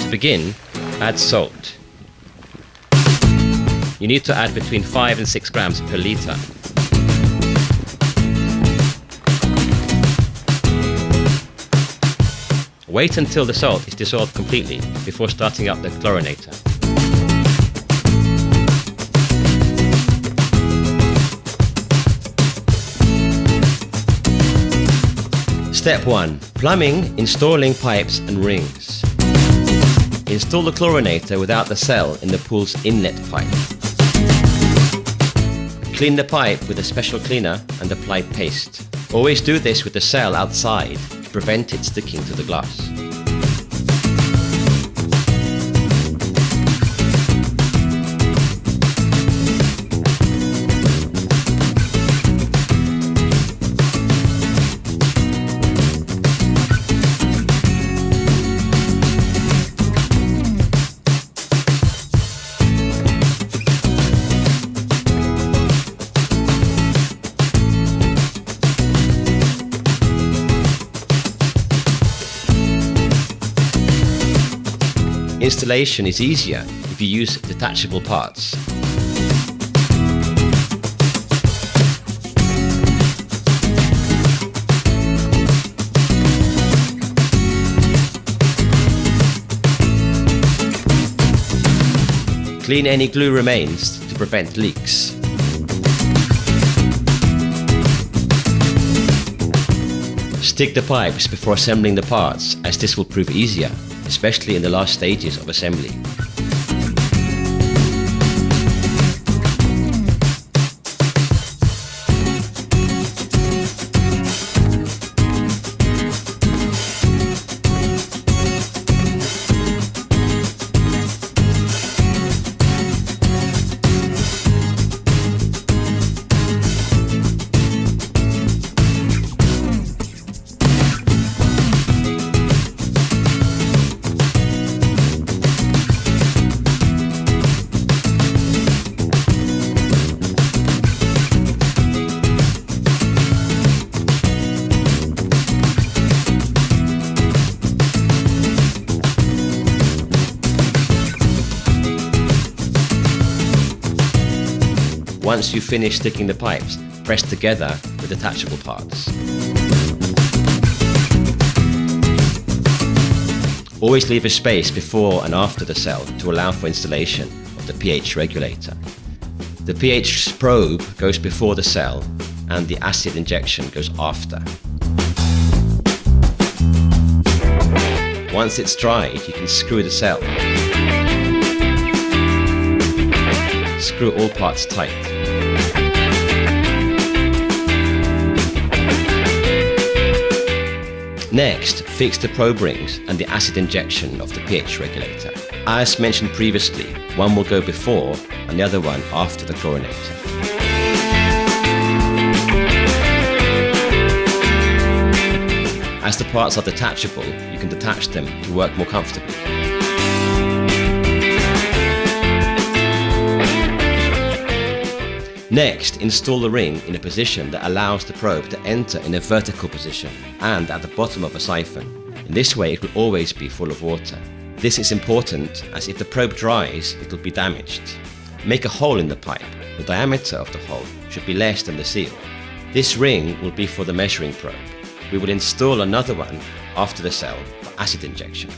To begin, add salt. You need to add between 5 and 6 grams per litre. Wait until the salt is dissolved completely before starting up the chlorinator. Step 1. Plumbing, installing pipes and rings. Install the chlorinator without the cell in the pool's inlet pipe. Clean the pipe with a special cleaner and apply paste. Always do this with the cell outside to prevent it sticking to the glass. Installation is easier if you use detachable parts. Clean any glue remains to prevent leaks. Stick the pipes before assembling the parts, as this will prove easier, especially in the last stages of assembly. Once you finish sticking the pipes, press together with detachable parts. Always leave a space before and after the cell to allow for installation of the pH regulator. The pH probe goes before the cell and the acid injection goes after. Once it's dried, you can screw the cell. Screw all parts tight. Next, fix the probe rings and the acid injection of the pH regulator. As mentioned previously, one will go before and the other one after the chlorinator. As the parts are detachable, you can detach them to work more comfortably. Next, install the ring in a position that allows the probe to enter in a vertical position and at the bottom of a siphon. In this way, it will always be full of water. This is important, as if the probe dries, it will be damaged. Make a hole in the pipe. The diameter of the hole should be less than the seal. This ring will be for the measuring probe. We will install another one after the cell for acid injection.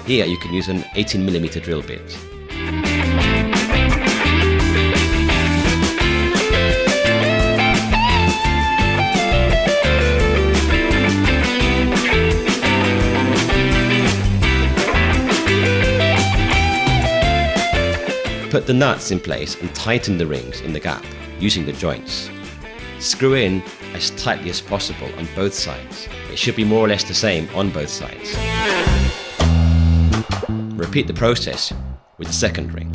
Here you can use an 18mm drill bit. Put the nuts in place and tighten the rings in the gap using the joints. Screw in as tightly as possible on both sides. It should be more or less the same on both sides. Repeat the process with the second ring.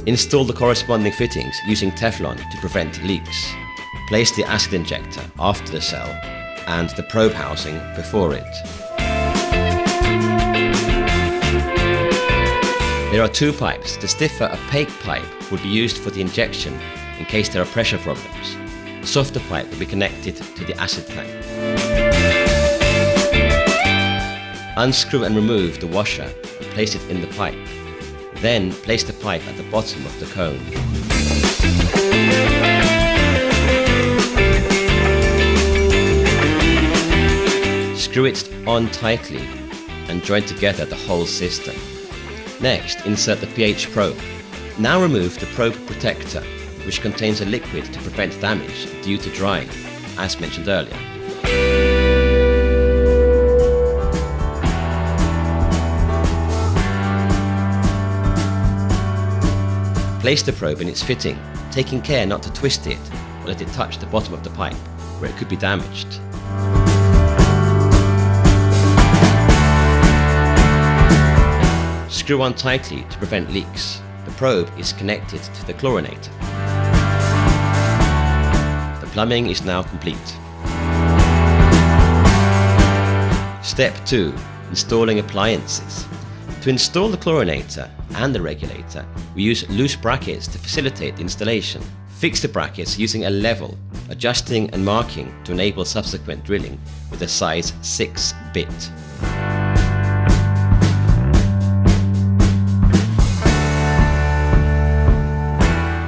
Install the corresponding fittings using Teflon to prevent leaks. Place the acid injector after the cell and the probe housing before it. There are two pipes. The stiffer opaque pipe would be used for the injection in case there are pressure problems. The softer pipe will be connected to the acid tank. Unscrew and remove the washer and place it in the pipe. Then place the pipe at the bottom of the cone. Screw it on tightly and join together the whole system. Next, insert the pH probe. Now remove the probe protector, which contains a liquid to prevent damage due to drying, as mentioned earlier. Place the probe in its fitting, taking care not to twist it or let it touch the bottom of the pipe, where it could be damaged. Screw on tightly to prevent leaks. The probe is connected to the chlorinator. The plumbing is now complete. Step 2. Installing appliances. To install the chlorinator and the regulator, we use loose brackets to facilitate the installation. Fix the brackets using a level, adjusting and marking to enable subsequent drilling with a size 6 bit.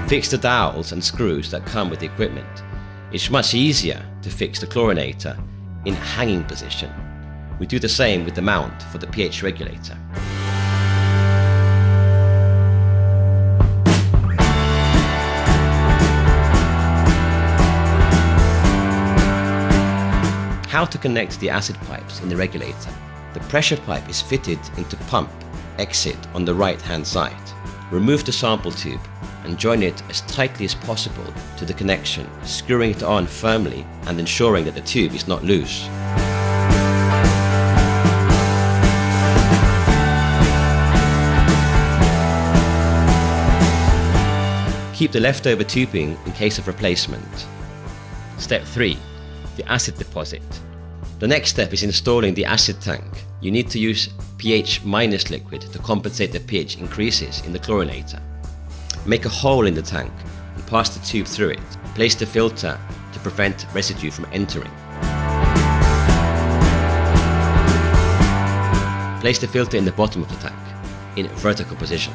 Fix the dowels and screws that come with the equipment. It's much easier to fix the chlorinator in hanging position. We do the same with the mount for the pH regulator. How to connect the acid pipes in the regulator. The pressure pipe is fitted into pump exit on the right hand side. Remove the sample tube and join it as tightly as possible to the connection, screwing it on firmly and ensuring that the tube is not loose. Keep the leftover tubing in case of replacement. Step 3. The acid deposit. The next step is installing the acid tank. You need to use pH- liquid to compensate the pH increases in the chlorinator. Make a hole in the tank and pass the tube through it. Place the filter to prevent residue from entering. Place the filter in the bottom of the tank, in vertical position.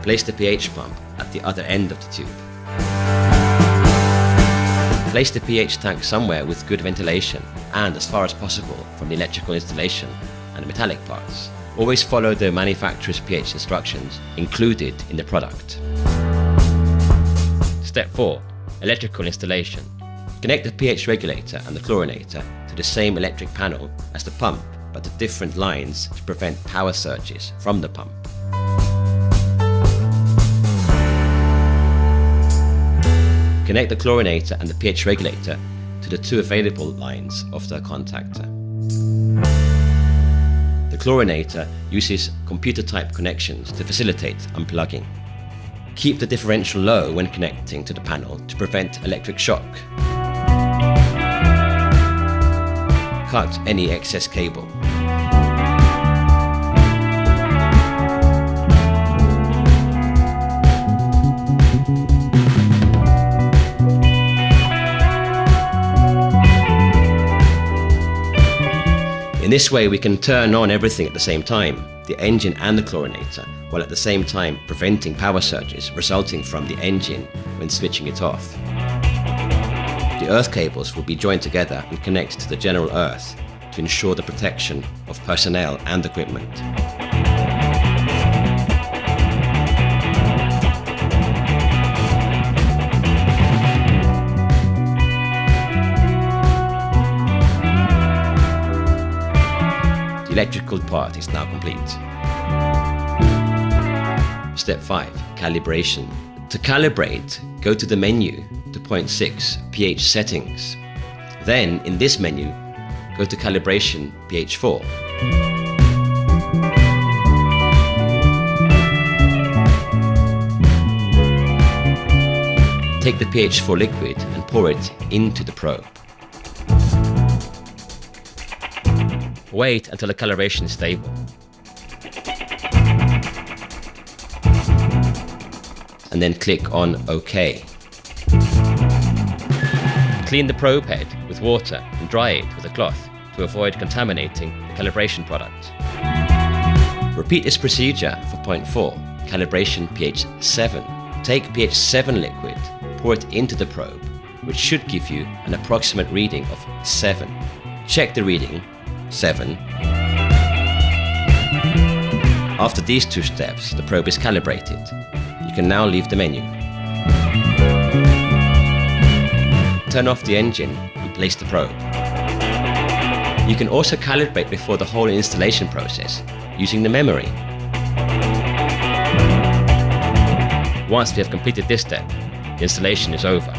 Place the pH pump at the other end of the tube. Place the pH tank somewhere with good ventilation and as far as possible from the electrical installation and metallic parts. Always follow the manufacturer's pH instructions included in the product. Step 4. Electrical installation. Connect the pH regulator and the chlorinator to the same electric panel as the pump, but to different lines to prevent power surges from the pump. Connect the chlorinator and the pH regulator to the 2 available lines of the contactor. The chlorinator uses computer-type connections to facilitate unplugging. Keep the differential low when connecting to the panel to prevent electric shock. Cut any excess cable. In this way we can turn on everything at the same time, the engine and the chlorinator, while at the same time preventing power surges resulting from the engine when switching it off. The earth cables will be joined together and connect to the general earth to ensure the protection of personnel and equipment. The electrical part is now complete. Step 5. Calibration. To calibrate, go to the menu to point 6, pH settings. Then, in this menu, go to calibration pH 4. Take the pH 4 liquid and pour it into the probe. Wait until the calibration is stable. and then click on OK. Clean the probe head with water and dry it with a cloth to avoid contaminating the calibration product. Repeat this procedure for point 4, calibration pH 7. Take pH 7 liquid, pour it into the probe, which should give you an approximate reading of 7. Check the reading, 7. After these 2 steps, the probe is calibrated. You can now leave the menu. Turn off the engine and place the probe. You can also calibrate before the whole installation process using the memory. Once we have completed this step, the installation is over.